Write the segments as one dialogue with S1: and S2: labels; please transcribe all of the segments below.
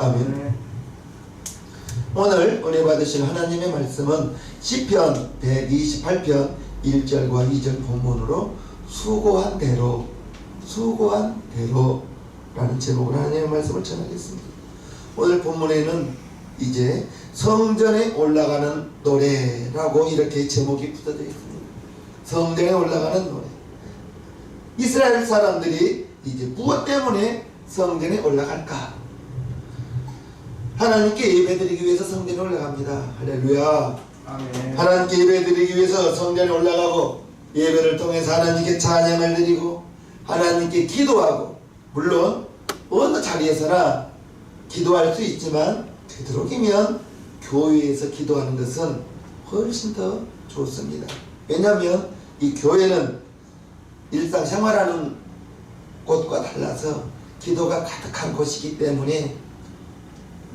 S1: 아멘. 오늘 은혜 받으실 하나님의 말씀은 시편 128편 1절과 2절 본문으로 수고한 대로 라는 제목으로 하나님의 말씀을 전하겠습니다. 오늘 본문에는 이제 성전에 올라가는 노래라고 이렇게 제목이 붙어져 있습니다. 성전에 올라가는 노래. 이스라엘 사람들이 이제 무엇 때문에 성전에 올라갈까? 하나님께 예배드리기 위해서 성전에 올라갑니다. 할렐루야.
S2: 아멘.
S1: 하나님께 예배드리기 위해서 성전에 올라가고 예배를 통해서 하나님께 찬양을 드리고 하나님께 기도하고, 물론 어느 자리에서나 기도할 수 있지만 되도록이면 교회에서 기도하는 것은 훨씬 더 좋습니다. 왜냐하면 이 교회는 일상생활하는 곳과 달라서 기도가 가득한 곳이기 때문에,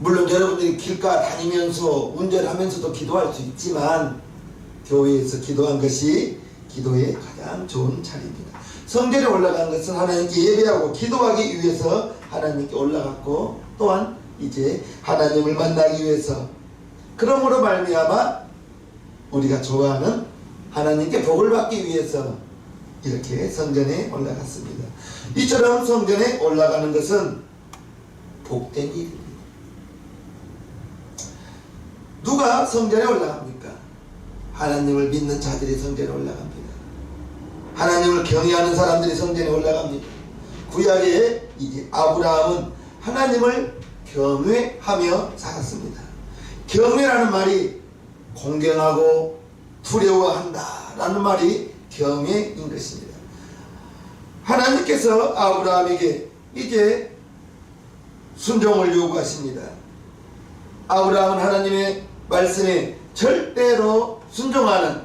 S1: 물론 여러분들이 길가 다니면서 운전하면서도 기도할 수 있지만 교회에서 기도한 것이 기도의 가장 좋은 자리입니다. 성전에 올라간 것은 하나님께 예배하고 기도하기 위해서 하나님께 올라갔고, 또한 이제 하나님을 만나기 위해서, 그러므로 말미암아 우리가 좋아하는 하나님께 복을 받기 위해서 이렇게 성전에 올라갔습니다. 이처럼 성전에 올라가는 것은 복된 일입니다. 누가 성전에 올라갑니까? 하나님을 믿는 자들이 성전에 올라갑니다. 하나님을 경외하는 사람들이 성전에 올라갑니다. 구약에 이제 아브라함은 하나님을 경외하며 살았습니다. 경외라는 말이 공경하고 두려워한다 라는 말이 경외인 것입니다. 하나님께서 아브라함에게 이제 순종을 요구하십니다. 아브라함은 하나님의 말씀에 절대로 순종하는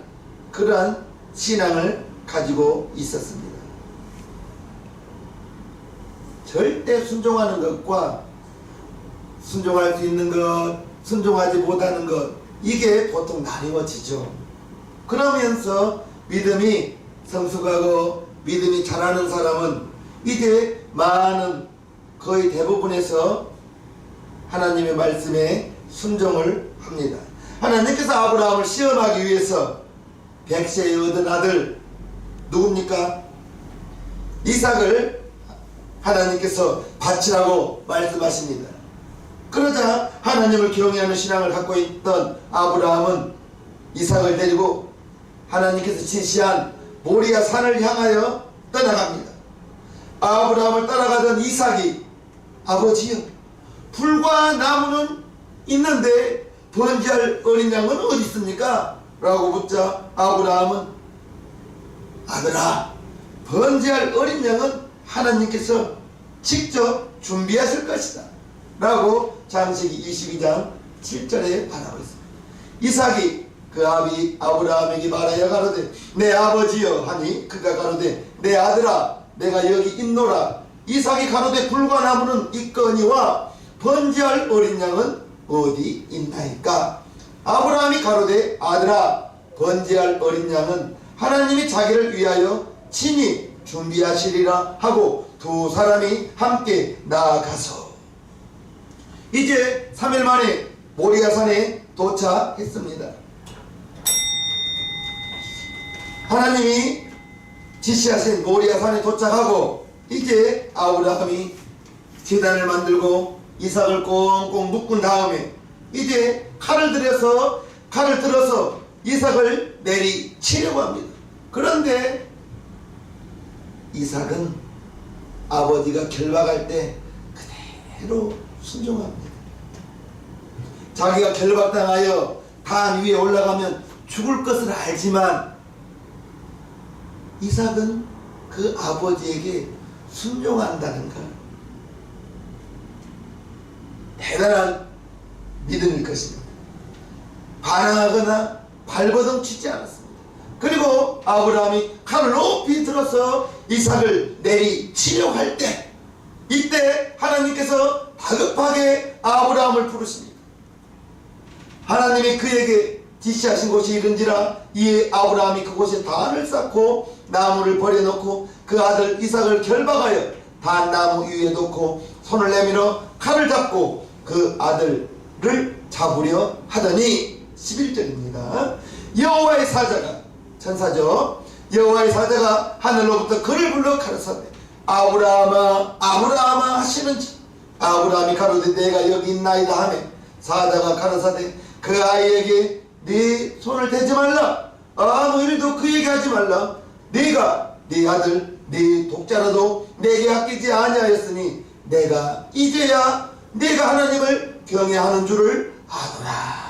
S1: 그러한 신앙을 가지고 있었습니다. 절대 순종하는 것과 순종할 수 있는 것, 순종하지 못하는 것, 이게 보통 나뉘어지죠. 그러면서 믿음이 성숙하고 믿음이 자라는 사람은 이제 많은, 거의 대부분에서 하나님의 말씀에 순종을 합니다. 하나님께서 아브라함을 시험하기 위해서 백세에 얻은 아들 누굽니까? 이삭을 하나님께서 바치라고 말씀하십니다. 그러자 하나님을 경외하는 신앙을 갖고 있던 아브라함은 이삭을 데리고 하나님께서 지시한 모리아 산을 향하여 떠나갑니다. 아브라함을 따라가던 이삭이, 아버지여, 불과 나무는 있는데 번제할 어린 양은 어디 있습니까? 라고 묻자 아브라함은, 아들아, 번제할 어린 양은 하나님께서 직접 준비하실 것이다 라고 창세기 22장 7절에 말하고 있습니다. 이삭이 그 아비 아브라함에게 말하여 가로되 내 아버지여 하니, 그가 가로되 내 아들아 내가 여기 있노라. 이삭이 가로되 불과 나무는 있거니와 번제할 어린 양은 어디 있나이까? 아브라함이 가로되 아들아, 번제할 어린 양은 하나님이 자기를 위하여 친히 준비하시리라 하고 두 사람이 함께 나아가서 이제 3일 만에 모리아산에 도착했습니다. 하나님이 지시하신 모리아산에 도착하고 이제 아브라함이 제단을 만들고 이삭을 꽁꽁 묶은 다음에 이제 칼을 들어서 이삭을 내리치려고 합니다. 그런데 이삭은 아버지가 결박할 때 그대로 순종합니다. 자기가 결박당하여 단 위에 올라가면 죽을 것을 알지만 이삭은 그 아버지에게 순종한다는 것, 대단한 믿음일 것입니다. 반항하거나 발버둥 치지 않았습니다. 그리고 아브라함이 칼을 높이 들어서 이삭을 내리치려고 할 때, 이때 하나님께서 다급하게 아브라함을 부르십니다. 하나님이 그에게 지시하신 곳이 이른지라 이에 아브라함이 그곳에 단을 쌓고 나무를 버려놓고 그 아들 이삭을 결박하여 단나무 위에 놓고 손을 내밀어 칼을 잡고 그 아들을 잡으려 하더니 11절입니다. 여호와의 사자가, 천사죠, 여호와의 사자가 하늘로부터 그를 불러 가라사대 아브라함아 아브라함아 하시는지 아브라함이 가로되 내가 여기 있나이다 하며 사자가 가라사대 그 아이에게 네 손을 대지 말라 아무 일도 그에게 하지 말라 네가 네 아들 네 독자라도 내게 아끼지 아니하였으니 내가 이제야 네가 하나님을 경외하는 줄을 아노라.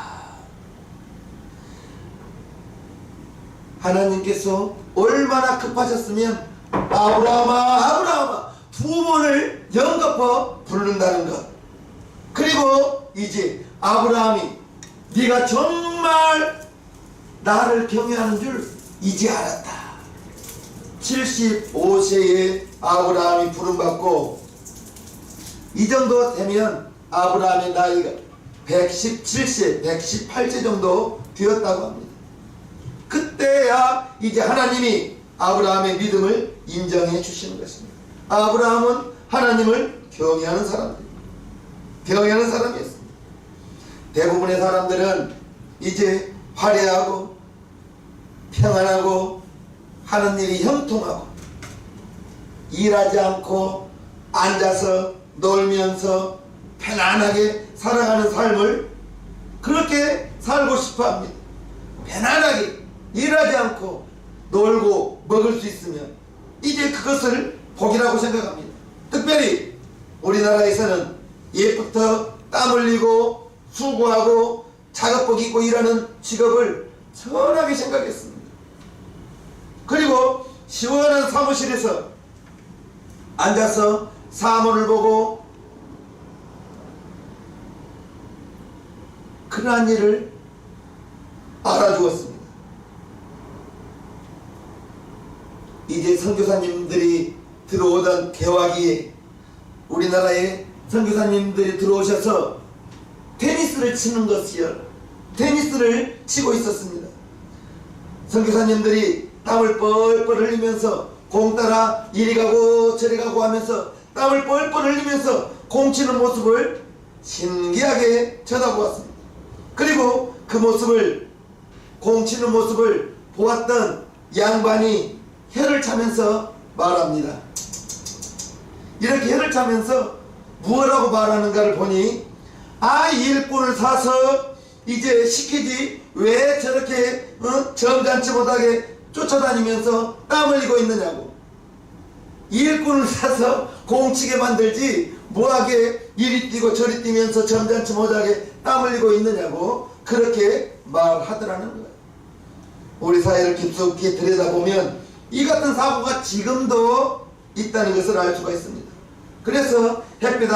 S1: 하나님께서 얼마나 급하셨으면 아브라함아 아브라함아 두 번을 연거푸 부른다는 것. 그리고 이제 아브라함이 네가 정말 나를 경외하는 줄 이제 알았다. 75세에 아브라함이 부름받고 이 정도 되면 아브라함의 나이가 117세, 118세 정도 되었다고 합니다. 그때야 이제 하나님이 아브라함의 믿음을 인정해 주시는 것입니다. 아브라함은 하나님을 경외하는 사람이었습니다. 대부분의 사람들은 이제 화려하고 평안하고 하는 일이 형통하고 일하지 않고 앉아서 놀면서 편안하게 살아가는 삶을 그렇게 살고 싶어 합니다. 편안하게 일하지 않고 놀고 먹을 수 있으면 이제 그것을 복이라고 생각합니다. 특별히 우리나라에서는 옛부터 땀 흘리고 수고하고 작업복 입고 일하는 직업을 선하게 생각했습니다. 그리고 시원한 사무실에서 앉아서 사무를 보고 그러한 일을 알아주었습니다. 이제 선교사님들이 들어오던 개화기에 우리나라에 선교사님들이 들어오셔서 테니스를 치는 것이요, 테니스를 치고 있었습니다. 선교사님들이 땀을 뻘뻘 흘리면서 공 따라 이리 가고 저리 가고 하면서 땀을 뻘뻘 흘리면서 공 치는 모습을 신기하게 쳐다보았습니다. 그리고 그 모습을, 공 치는 모습을 보았던 양반이 혀를 차면서 말합니다. 이렇게 혀를 차면서 무엇라고 말하는가를 보니 일꾼을 사서 이제 시키지 왜 저렇게 점잖지 못하게 쫓아다니면서 땀 흘리고 있느냐고. 일꾼을 사서 공치게 만들지 뭐하게 이리 뛰고 저리 뛰면서 점잖지 못하게 땀 흘리고 있느냐고 그렇게 말하더라는 거예요. 우리 사회를 깊숙이 들여다보면 이 같은 사고가 지금도 있다는 것을 알 수가 있습니다. 그래서 햇빛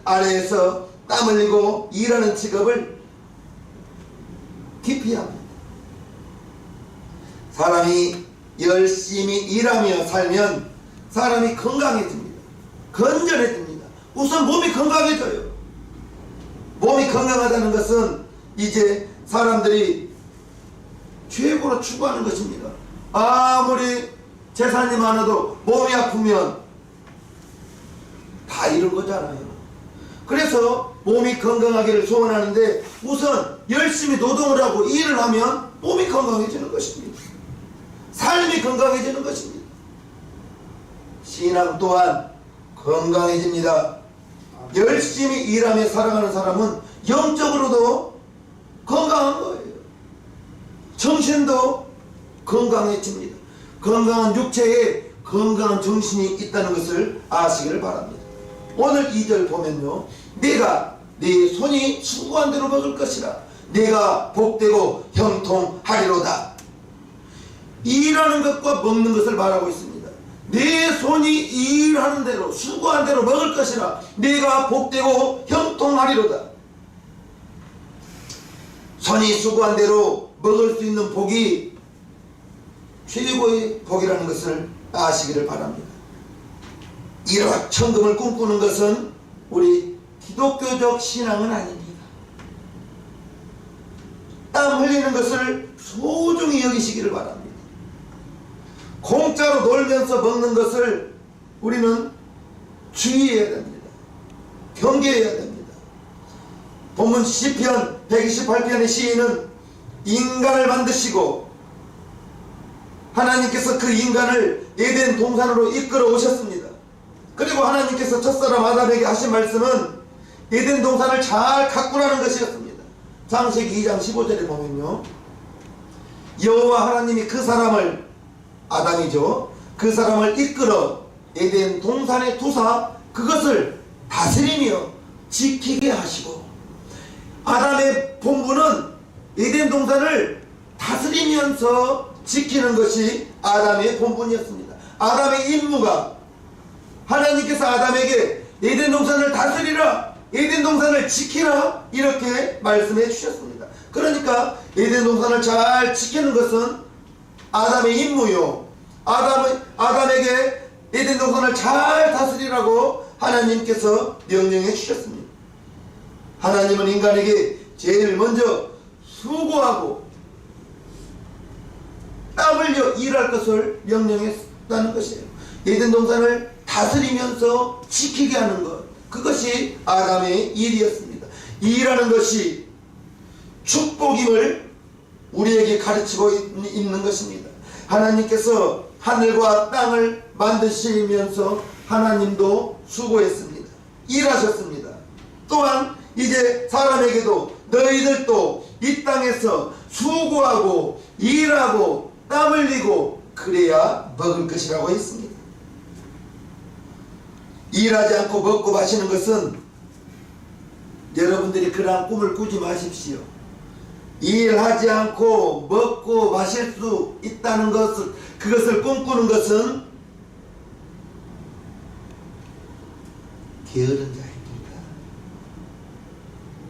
S1: 아래에서 땀 흘리고 일하는 직업을 기피합니다. 사람이 열심히 일하며 살면 사람이 건강해집니다. 건전해집니다. 우선 몸이 건강해져요. 몸이 건강하다는 것은 이제 사람들이 최고로 추구하는 것입니다. 아무리 재산이 많아도 몸이 아프면 다 잃은 거잖아요. 그래서 몸이 건강하기를 소원하는데 우선 열심히 노동을 하고 일을 하면 몸이 건강해지는 것입니다. 삶이 건강해지는 것입니다. 신앙 또한 건강해집니다. 열심히 일하며 살아가는 사람은 영적으로도 건강한 거예요. 정신도 건강해집니다. 건강한 육체에 건강한 정신이 있다는 것을 아시기를 바랍니다. 오늘 2절 보면요, 내가 네 손이 수고한 대로 먹을 것이라 내가 복되고 형통하리로다. 일하는 것과 먹는 것을 말하고 있습니다. 내 손이 일하는 대로 수고한 대로 먹을 것이라 내가 복되고 형통하리로다. 손이 수고한 대로 먹을 수 있는 복이 최고의 복이라는 것을 아시기를 바랍니다. 일확천금을 꿈꾸는 것은 우리 기독교적 신앙은 아닙니다. 땀 흘리는 것을 소중히 여기시기를 바랍니다. 공짜로 놀면서 먹는 것을 우리는 주의해야 됩니다. 경계해야 됩니다. 본문 시편 128편의 시인은 인간을 만드시고 하나님께서 그 인간을 에덴 동산으로 이끌어 오셨습니다. 그리고 하나님께서 첫사람 아담에게 하신 말씀은 에덴 동산을 잘 가꾸라는 것이었습니다. 창세기 2장 15절에 보면요, 여호와 하나님이 그 사람을, 아담이죠, 그 사람을 이끌어 에덴 동산에 두사 그것을 다스리며 지키게 하시고, 아담의 본분은 에덴 동산을 다스리면서 지키는 것이 아담의 본분이었습니다. 아담의 임무가, 하나님께서 아담에게 에덴 동산을 다스리라, 에덴 동산을 지키라, 이렇게 말씀해 주셨습니다. 그러니까 에덴 동산을 잘 지키는 것은 아담의 임무요, 아담에게 에덴 동산을 잘 다스리라고 하나님께서 명령해 주셨습니다. 하나님은 인간에게 제일 먼저 수고하고 땀 흘려 일할 것을 명령했다는 것이에요. 에덴 동산을 다스리면서 지키게 하는 것, 그것이 아담의 일이었습니다. 일하는 것이 축복임을 우리에게 가르치고 있는 것입니다. 하나님께서 하늘과 땅을 만드시면서 하나님도 수고했습니다. 일하셨습니다. 또한 이제 사람에게도 너희들도 이 땅에서 수고하고 일하고 땀 흘리고 그래야 먹을 것이라고 했습니다. 일하지 않고 먹고 마시는 것은, 여러분들이 그러한 꿈을 꾸지 마십시오. 일하지 않고 먹고 마실 수 있다는 것을, 그것을 꿈꾸는 것은 게으른 자입니다.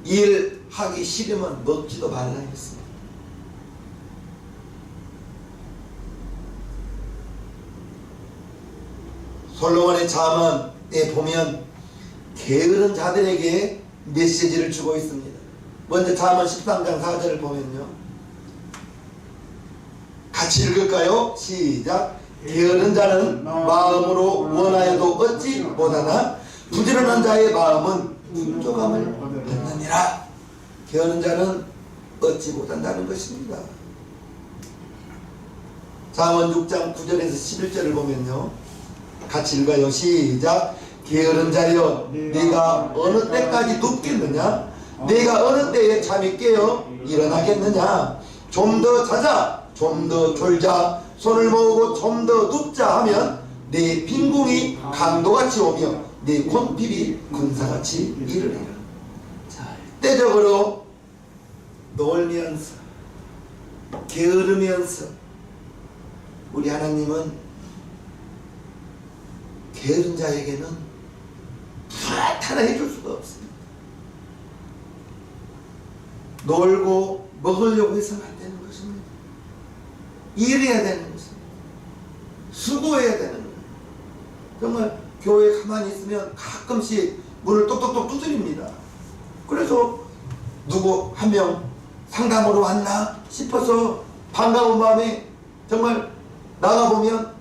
S1: 일하기 싫으면 먹지도 말라 했습니다. 솔로몬의 잠언에 보면 게으른 자들에게 메시지를 주고 있습니다. 먼저 잠언 13장 4절을 보면요, 같이 읽을까요? 시작. 게으른 자는 마음으로 원하여도 얻지 못하나 부지런한 자의 마음은 풍족함을 얻느니라. 게으른 자는 얻지 못한다는 것입니다. 잠언 6장 9절에서 11절을 보면요, 같이 읽어요. 시작. 게으른 자여, 네가 어느 때까지 눕겠느냐? 네가 어느 때에 잠이 깨어 일어나겠느냐? 좀 더 자자, 좀 더 졸자, 손을 모으고 좀 더 눕자 하면 네 빈궁이 강도같이 오며 네 곤핍이 군사같이 이르리라. 때적으로 놀면서 게으르면서 우리 하나님은 게으른 자에게는 무엇 하나 해줄 수가 없습니다. 놀고 먹으려고 해서는 안 되는 것입니다. 일해야 되는 것입니다. 수고해야 되는 것입니다. 정말 교회에 가만히 있으면 가끔씩 문을 똑똑똑 두드립니다. 그래서 누구 한 명 상담으로 왔나 싶어서 반가운 마음에 정말 나가보면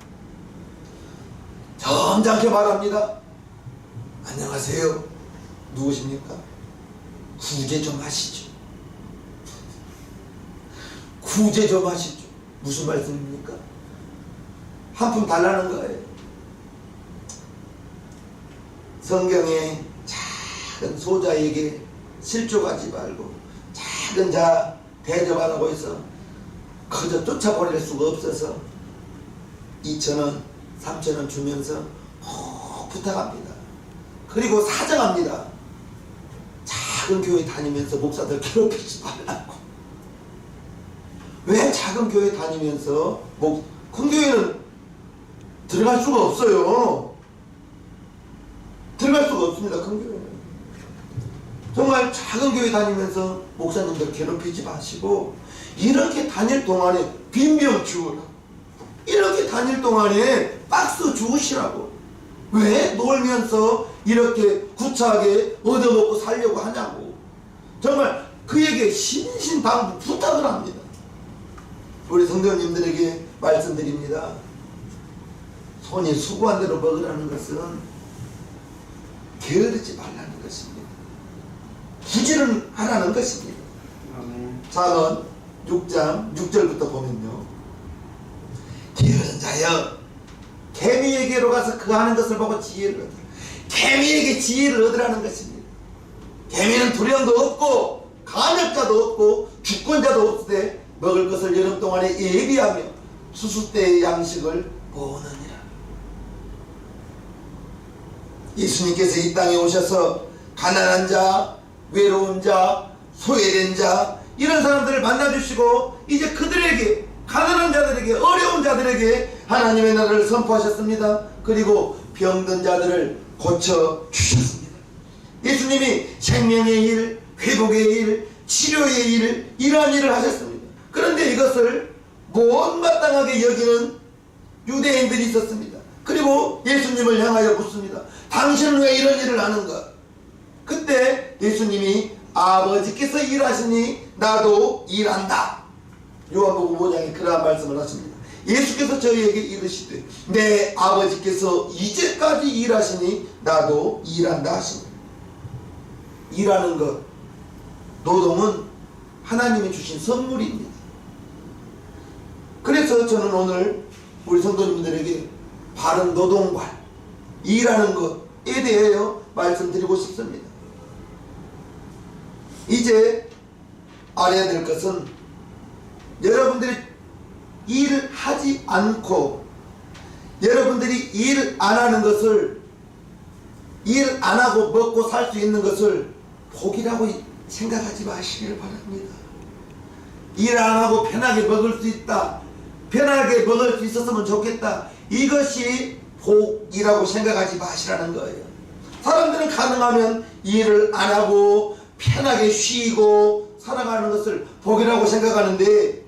S1: 점잖게 말합니다. 안녕하세요. 누구십니까? 구제 좀 하시죠. 구제 좀 하시죠. 무슨 말씀입니까? 한 푼 달라는 거예요. 성경에 작은 소자에게 실족하지 말고 작은 자 대접하라고 해서 그저 쫓아보낼 수가 없어서 2,000원 3,000원 주면서 꼭 부탁합니다. 그리고 사정합니다. 작은 교회 다니면서 목사들 괴롭히지 말라고. 왜 작은 교회 다니면서 큰 교회는 들어갈 수가 없어요. 들어갈 수가 없습니다. 큰 교회는. 정말 작은 교회 다니면서 목사님들 괴롭히지 마시고 이렇게 다닐 동안에 빈병 주우라. 이렇게 다닐 동안에 박스 주우시라고. 왜 놀면서 이렇게 구차하게 얻어먹고 살려고 하냐고. 정말 그에게 신신당부 부탁을 합니다. 우리 성도님들에게 말씀드립니다. 손이 수고한 대로 먹으라는 것은 게으르지 말라는 것입니다. 부지런하라는 것입니다. 잠언 6장 6절부터 보면요, 게으른 자여 개미에게로 가서 그 하는 것을 보고 지혜를 얻으라. 개미에게 지혜를 얻으라는 것입니다. 개미는 두려움도 없고 감염자도 없고 주권자도 없으되 먹을 것을 여름 동안에 예비하며 수수 때의 양식을 보느니라. 예수님께서 이 땅에 오셔서 가난한 자, 외로운 자, 소외된 자, 이런 사람들을 만나주시고 이제 그들에게, 가난한 자들에게, 어려운 자들에게 하나님의 나라를 선포하셨습니다. 그리고 병든 자들을 고쳐주셨습니다. 예수님이 생명의 일, 회복의 일, 치료의 일, 이러한 일을 하셨습니다. 그런데 이것을 못마땅하게 여기는 유대인들이 있었습니다. 그리고 예수님을 향하여 묻습니다. 당신은 왜 이런 일을 하는가? 그때 예수님이 아버지께서 일하시니 나도 일한다. 요한복음 5장에 그러한 말씀을 하십니다. 예수께서 저희에게 이르시되 내 아버지께서 이제까지 일하시니 나도 일한다 하십니다. 일하는 것, 노동은 하나님이 주신 선물입니다. 그래서 저는 오늘 우리 성도님들에게 바른 노동관, 일하는 것에 대하여 말씀드리고 싶습니다. 이제 알아야 될 것은 여러분들이 일을 하지 않고 여러분들이 일 안 하는 것을, 일 안 하고 먹고 살 수 있는 것을 복이라고 생각하지 마시기를 바랍니다. 일 안 하고 편하게 먹을 수 있다, 편하게 먹을 수 있었으면 좋겠다, 이것이 복이라고 생각하지 마시라는 거예요. 사람들은 가능하면 일을 안 하고 편하게 쉬고 살아가는 것을 복이라고 생각하는데,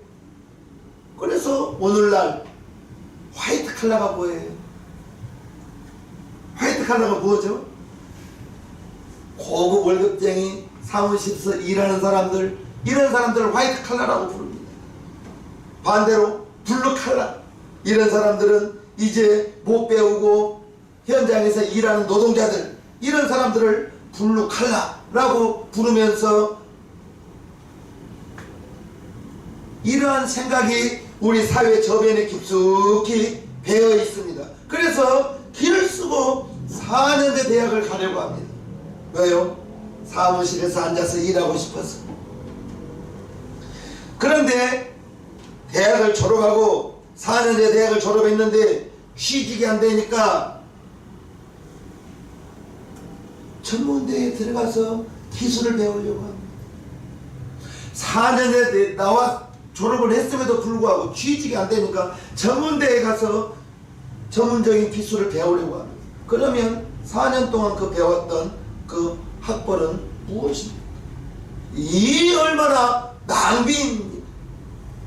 S1: 그래서 오늘날 화이트 칼라가 뭐예요? 화이트 칼라가 뭐죠? 고급 월급쟁이, 사무실에서 일하는 사람들, 이런 사람들을 화이트 칼라라고 부릅니다. 반대로 블루 칼라, 이런 사람들은 이제 못 배우고 현장에서 일하는 노동자들, 이런 사람들을 블루 칼라라고 부르면서 이러한 생각이 우리 사회 저변에 깊숙이 배어 있습니다. 그래서 길을 쓰고 4년제 대학을 가려고 합니다. 왜요? 사무실에서 앉아서 일하고 싶어서. 그런데 대학을 졸업하고 4년제 대학을 졸업했는데 취직이 안 되니까 전문대에 들어가서 기술을 배우려고 합니다. 4년제 나와 졸업을 했음에도 불구하고 취직이 안 되니까 전문대에 가서 전문적인 기술을 배우려고 합니다. 그러면 4년 동안 그 배웠던 그 학벌은 무엇입니까? 이 얼마나 낭비입니다.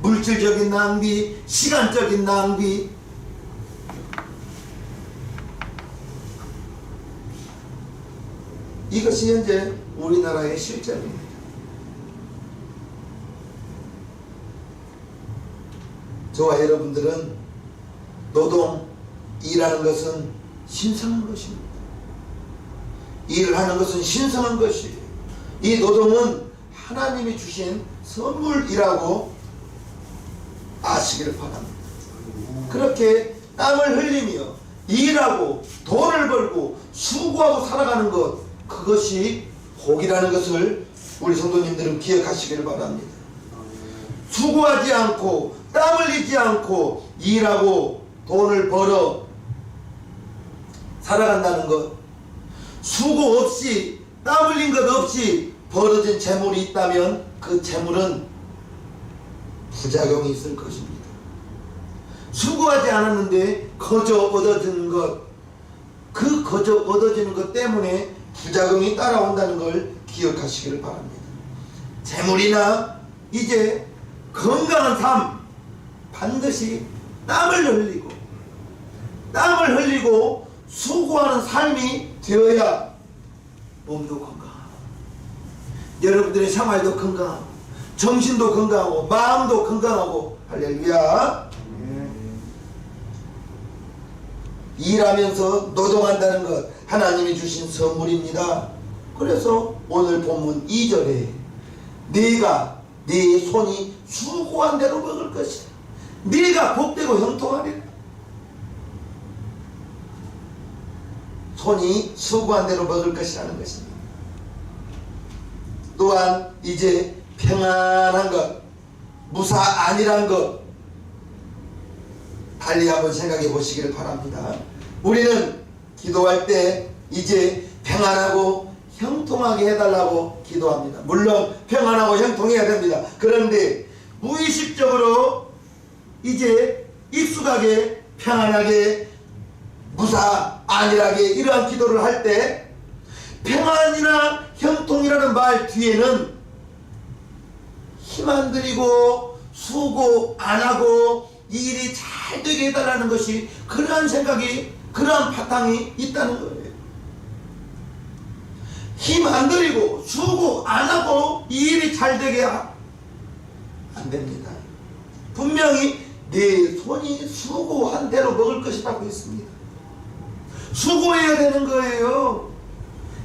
S1: 물질적인 낭비, 시간적인 낭비. 이것이 현재 우리나라의 실정입니다. 저와 여러분들은 노동, 일하는 것은 신성한 것입니다. 일을 하는 것은 신성한 것이에요. 이 노동은 하나님이 주신 선물이라고 아시기를 바랍니다. 그렇게 땀을 흘리며 일하고 돈을 벌고 수고하고 살아가는 것, 그것이 복이라는 것을 우리 성도님들은 기억하시기를 바랍니다. 수고하지 않고 땀 흘리지 않고 일하고 돈을 벌어 살아간다는 것, 수고 없이 땀 흘린 것 없이 벌어진 재물이 있다면 그 재물은 부작용이 있을 것입니다. 수고하지 않았는데 거저 얻어지는 것, 그 거저 얻어지는 것 때문에 부작용이 따라온다는 걸 기억하시기를 바랍니다. 재물이나 이제 건강한 삶, 반드시 땀을 흘리고 수고하는 삶이 되어야 몸도 건강하고 여러분들의 생활도 건강하고 정신도 건강하고 마음도 건강하고. 할렐루야. 일하면서 노동한다는 것, 하나님이 주신 선물입니다. 그래서 오늘 본문 2절에 네가 네 손이 수고한 대로 먹을 것이다. 네가 복되고 형통하리라. 손이 수고한 대로 먹을 것이라는 것입니다. 또한 이제 평안한 것, 무사 아니란 것 달리 한번 생각해 보시기를 바랍니다. 우리는 기도할 때 이제 평안하고 형통하게 해달라고 기도합니다. 물론 평안하고 형통해야 됩니다. 그런데 무의식적으로 이제 익숙하게 평안하게 무사 안일하게 이러한 기도를 할 때 평안이나 형통이라는 말 뒤에는 힘 안 들이고 수고 안 하고 이 일이 잘 되게 해달라는 것이 그러한 생각이 그러한 바탕이 있다는 거예요. 힘 안 들이고 수고 안 하고 이 일이 잘 되게 안 됩니다. 분명히 내 손이 수고한 대로 먹을 것이라고 했습니다. 수고해야 되는 거예요.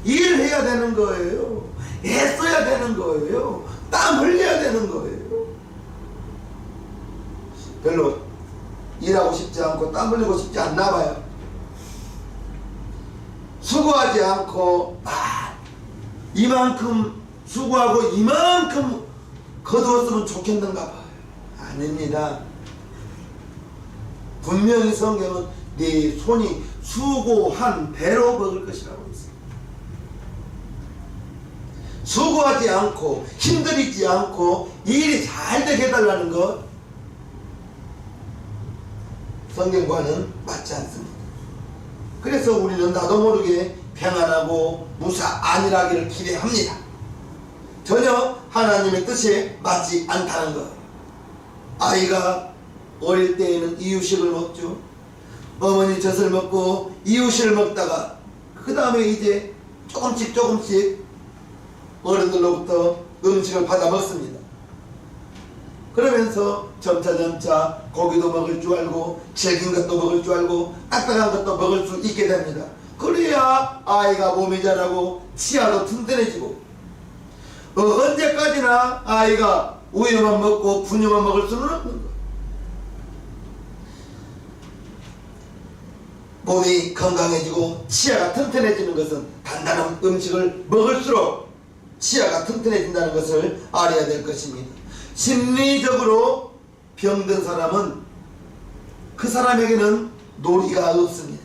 S1: 일해야 되는 거예요. 애써야 되는 거예요. 땀 흘려야 되는 거예요. 별로 일하고 싶지 않고 땀 흘리고 싶지 않나 봐요. 수고하지 않고 이만큼 수고하고 이만큼 거두었으면 좋겠는가 봐요. 아닙니다. 분명히 성경은 네 손이 수고한 대로 먹을 것이라고 했습니다. 수고하지 않고 힘들이지 않고 이 일이 잘 되게 해달라는 것 성경과는 맞지 않습니다. 그래서 우리는 나도 모르게 평안하고 무사 안일하기를 기대합니다. 전혀 하나님의 뜻에 맞지 않다는 것. 아이가 어릴 때에는 이유식을 먹죠. 어머니 젖을 먹고 이유식을 먹다가 그 다음에 이제 조금씩 어른들로부터 음식을 받아 먹습니다. 그러면서 점차 고기도 먹을 줄 알고 질긴 것도 먹을 줄 알고 딱딱한 것도 먹을 수 있게 됩니다. 그래야 아이가 몸이 자라고 치아도 튼튼해지고 언제까지나 아이가 우유만 먹고 분유만 먹을 수는 없는 거예요. 몸이 건강해지고 치아가 튼튼해지는 것은 단단한 음식을 먹을수록 치아가 튼튼해진다는 것을 알아야 될 것입니다. 심리적으로 병든 사람은 그 사람에게는 놀이가 없습니다.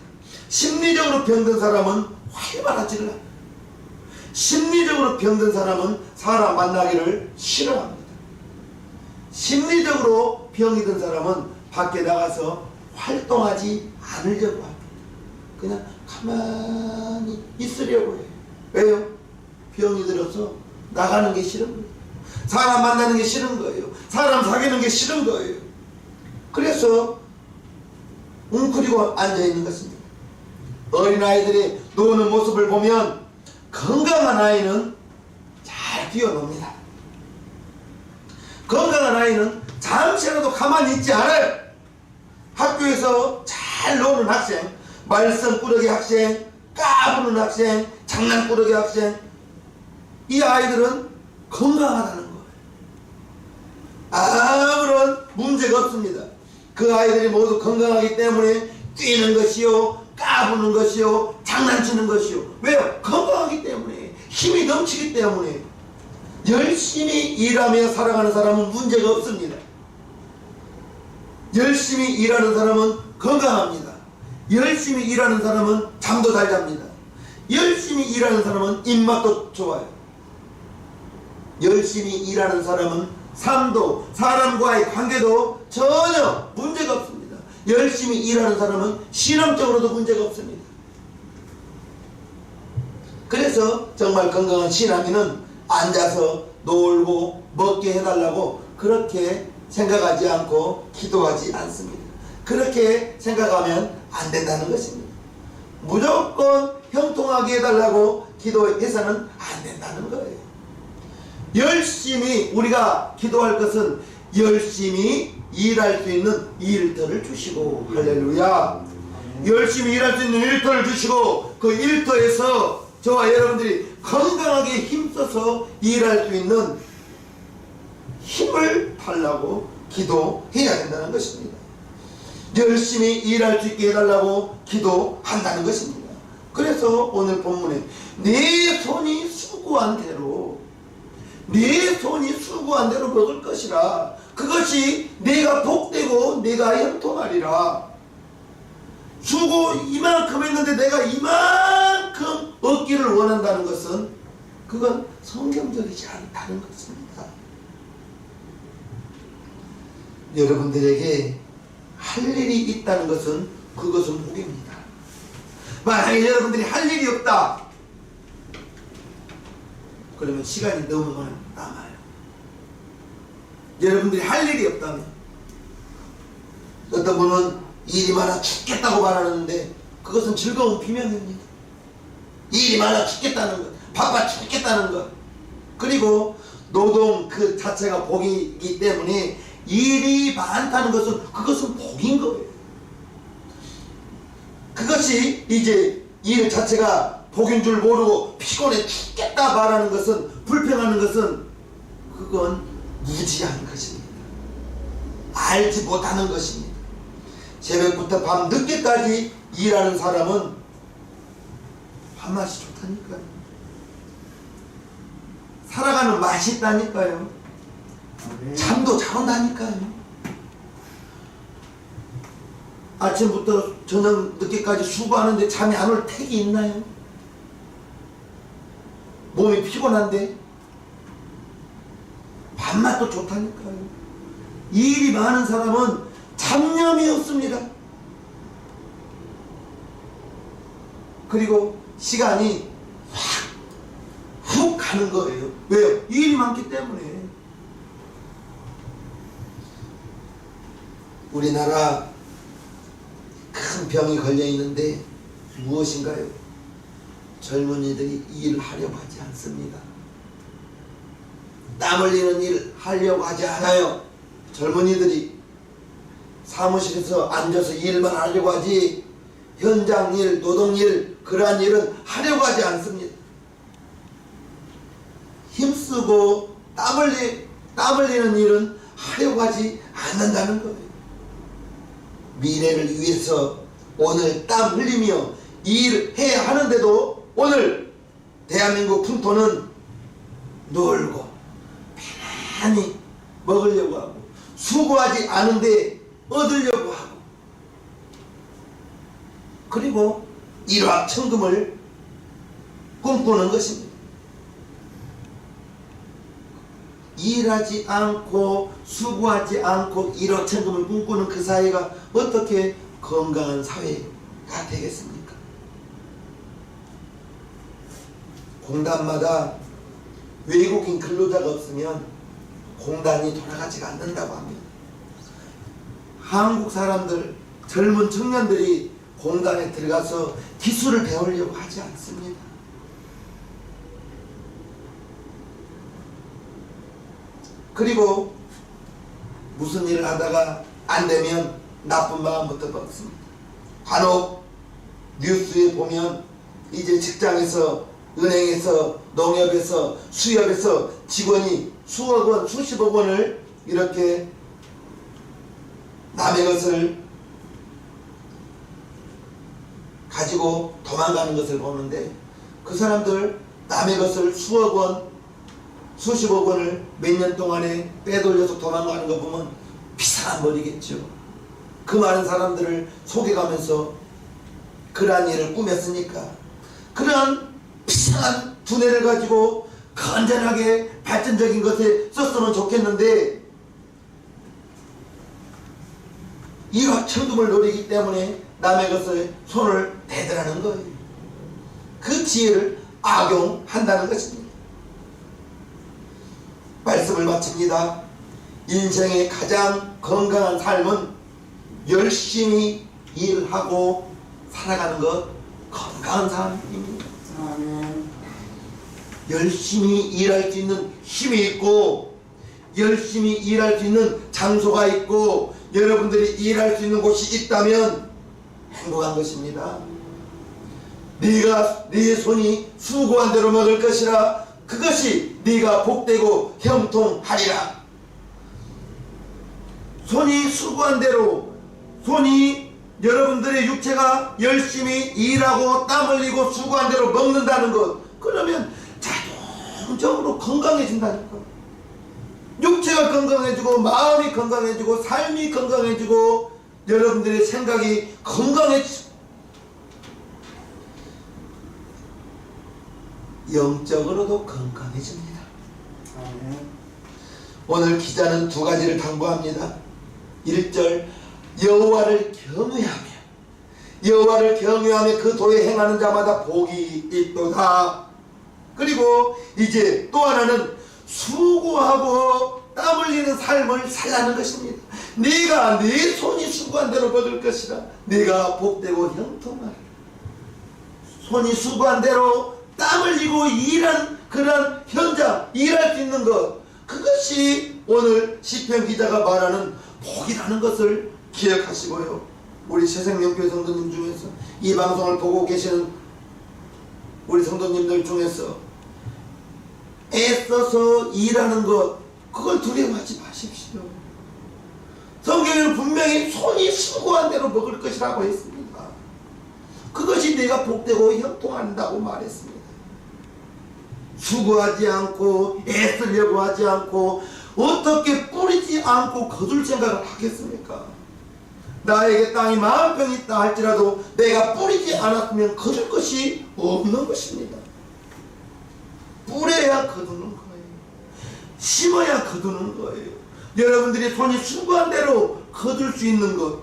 S1: 심리적으로 병든 사람은 활발하지를 않아요. 심리적으로 병든 사람은 사람 만나기를 싫어합니다. 심리적으로 병이 든 사람은 밖에 나가서 활동하지 않으려고 합니다. 그냥 가만히 있으려고 해요. 왜요? 병이 들어서 나가는 게 싫은 거예요. 사람 만나는 게 싫은 거예요. 사람 사귀는 게 싫은 거예요. 그래서 웅크리고 앉아있는 것입니다. 어린아이들이 노는 모습을 보면 건강한 아이는 잘 뛰어놉니다. 건강한 아이는 잠시라도 가만히 있지 않아요. 학교에서 잘 노는 학생, 말썽꾸러기 학생, 까부는 학생, 장난꾸러기 학생, 이 아이들은 건강하다는 거예요. 아무런 문제가 없습니다. 그 아이들이 모두 건강하기 때문에 뛰는 것이요, 까부는 것이요, 장난치는 것이요. 왜요? 건강하기 때문에, 힘이 넘치기 때문에. 열심히 일하며 살아가는 사람은 문제가 없습니다. 열심히 일하는 사람은 건강합니다. 열심히 일하는 사람은 잠도 잘 잡니다. 열심히 일하는 사람은 입맛도 좋아요. 열심히 일하는 사람은 삶도 사람과의 관계도 전혀 문제가 없습니다. 열심히 일하는 사람은 신앙적으로도 문제가 없습니다. 그래서 정말 건강한 신앙인은 앉아서 놀고 먹게 해달라고 그렇게 생각하지 않고 기도하지 않습니다. 그렇게 생각하면 안 된다는 것입니다. 무조건 형통하게 해달라고 기도해서는 안 된다는 거예요. 열심히 우리가 기도할 것은 열심히 일할 수 있는 일터를 주시고, 할렐루야. 열심히 일할 수 있는 일터를 주시고 그 일터에서 저와 여러분들이 건강하게 힘써서 일할 수 있는 힘을 달라고 기도해야 된다는 것입니다. 열심히 일할 수 있게 해달라고 기도한다는 것입니다. 그래서 오늘 본문에 내 손이 수고한 대로 먹을 것이라 그것이 내가 복되고 내가 형통하리라. 수고 이만큼 했는데 내가 이만큼 얻기를 원한다는 것은 그건 성경적이지 않다는 것입니다. 여러분들에게 할 일이 있다는 것은 그것은 복입니다. 만약에 여러분들이 할 일이 없다 그러면 시간이 너무 남아요. 여러분들이 할 일이 없다면 어떤 분은 일이 많아 죽겠다고 말하는데 그것은 즐거운 비명입니다. 일이 많아 죽겠다는 것, 바빠 죽겠다는 것, 그리고 노동 그 자체가 복이기 때문에 일이 많다는 것은 그것은 복인 거예요. 그것이 이제 일 자체가 복인 줄 모르고 피곤해 죽겠다 말하는 것은, 불평하는 것은 그건 무지한 것입니다. 알지 못하는 것입니다. 새벽부터 밤 늦게까지 일하는 사람은 밥맛이 좋다니까요. 살아가는 맛이 있다니까요. 잠도 잘 온다니까요. 아침부터 저녁 늦게까지 수고하는데 잠이 안 올 택이 있나요? 몸이 피곤한데 밥맛도 좋다니까요. 일이 많은 사람은 잡념이 없습니다. 그리고 시간이 훅 가는 거예요. 왜요? 일이 많기 때문에. 우리나라 큰 병이 걸려 있는데 무엇인가요? 젊은이들이 일을 하려고 하지 않습니다. 땀 흘리는 일 하려고 하지 않아요. 젊은이들이 사무실에서 앉아서 일만 하려고 하지 현장 일, 노동 일, 그러한 일은 하려고 하지 않습니다. 힘쓰고 땀 흘리는 일은 하려고 하지 않는다는 거예요. 미래를 위해서 오늘 땀 흘리며 일해야 하는데도 오늘 대한민국 풍토는 놀고 편안히 먹으려고 하고 수고하지 않은데 얻으려고 하고, 그리고 일확천금을 꿈꾸는 것입니다. 일하지 않고 수고하지 않고 일확천금을 꿈꾸는 그 사회가 어떻게 건강한 사회가 되겠습니까? 공단마다 외국인 근로자가 없으면 공단이 돌아가지가 않는다고 합니다. 한국 사람들, 젊은 청년들이 공단에 들어가서 기술을 배우려고 하지 않습니다. 그리고 무슨 일을 하다가 안 되면 나쁜 마음부터 먹습니다. 간혹 뉴스에 보면 이제 직장에서, 은행에서, 농협에서, 수협에서 직원이 수억 원, 수십억 원을 이렇게 남의 것을 가지고 도망가는 것을 보는데, 그 사람들 남의 것을 수억 원, 수십억 원을 몇 년 동안에 빼돌려서 도망가는 거 보면 비상한 머리겠죠. 그 많은 사람들을 속여가면서 그러한 일을 꾸몄으니까 그러한 비상한 두뇌를 가지고 건전하게 발전적인 것에 썼으면 좋겠는데 일확천금을 노리기 때문에 남의 것을 손을 대더라는 거예요. 그 지혜를 악용한다는 것입니다. 말씀을 마칩니다. 인생의 가장 건강한 삶은 열심히 일하고 살아가는 것, 건강한 삶입니다. 열심히 일할 수 있는 힘이 있고, 열심히 일할 수 있는 장소가 있고, 여러분들이 일할 수 있는 곳이 있다면 행복한 것입니다. 네가 네 손이 수고한 대로 먹을 것이라. 그것이 네가 복되고 형통하리라. 손이 수고한 대로, 손이 여러분들의 육체가 열심히 일하고 땀 흘리고 수고한 대로 먹는다는 것, 그러면 자동적으로 건강해진다니까. 육체가 건강해지고 마음이 건강해지고 삶이 건강해지고 여러분들의 생각이 건강해지고 영적으로도 건강해집니다. 오늘 기자는 두 가지를 당부합니다. 1절, 여호와를 경외하며, 여호와를 경외하며 그 도에 행하는 자마다 복이 있도다. 그리고 이제 또 하나는 수고하고 땀 흘리는 삶을 살라는 것입니다. 네가 네 손이 수고한 대로 먹을 것이라. 네가 복되고 형통하리라. 손이 수고한 대로 땀 흘리고 일한 그런 현장, 일할 수 있는 것, 그것이 오늘 시편 기자가 말하는 복이라는 것을 기억하시고요. 우리 새생명교회 성도님 중에서 이 방송을 보고 계시는 우리 성도님들 중에서 애써서 일하는 것, 그걸 두려워하지 마십시오. 성경에는 분명히 손이 수고한 대로 먹을 것이라고 했습니다. 그것이 내가 복되고 형통한다고 말했습니다. 수고하지 않고 애쓰려고 하지 않고 어떻게 뿌리지 않고 거둘 생각을 하겠습니까? 나에게 땅이 10,000평 있다 할지라도 내가 뿌리지 않았으면 거둘 것이 없는 것입니다. 뿌려야 거두는 거예요. 심어야 거두는 거예요. 여러분들이 손이 수고한 대로 거둘 수 있는 것,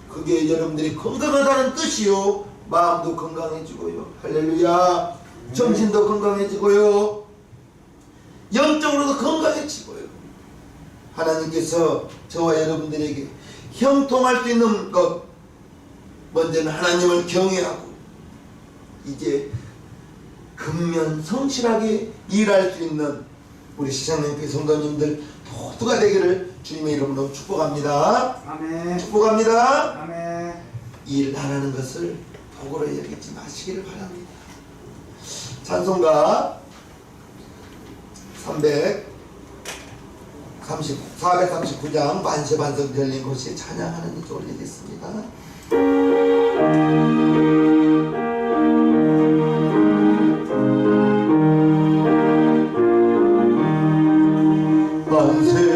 S1: 그게 여러분들이 건강하다는 뜻이요. 마음도 건강해지고요. 할렐루야. 정신도 건강해지고요. 영적으로도 건강해지고요. 하나님께서 저와 여러분들에게 형통할 수 있는 것, 먼저는 하나님을 경외하고 이제 근면 성실하게 일할 수 있는 우리 시장님께 성도님들 모두가 되기를 주님의 이름으로 축복합니다.
S2: 아멘.
S1: 축복합니다.
S2: 아멘.
S1: 일 안 하는 것을 복으로 여기지 마시기를 바랍니다. 찬송가 439장 만세반석 열린 곳에 찬양하는 이렇게 올리겠습니다. 만세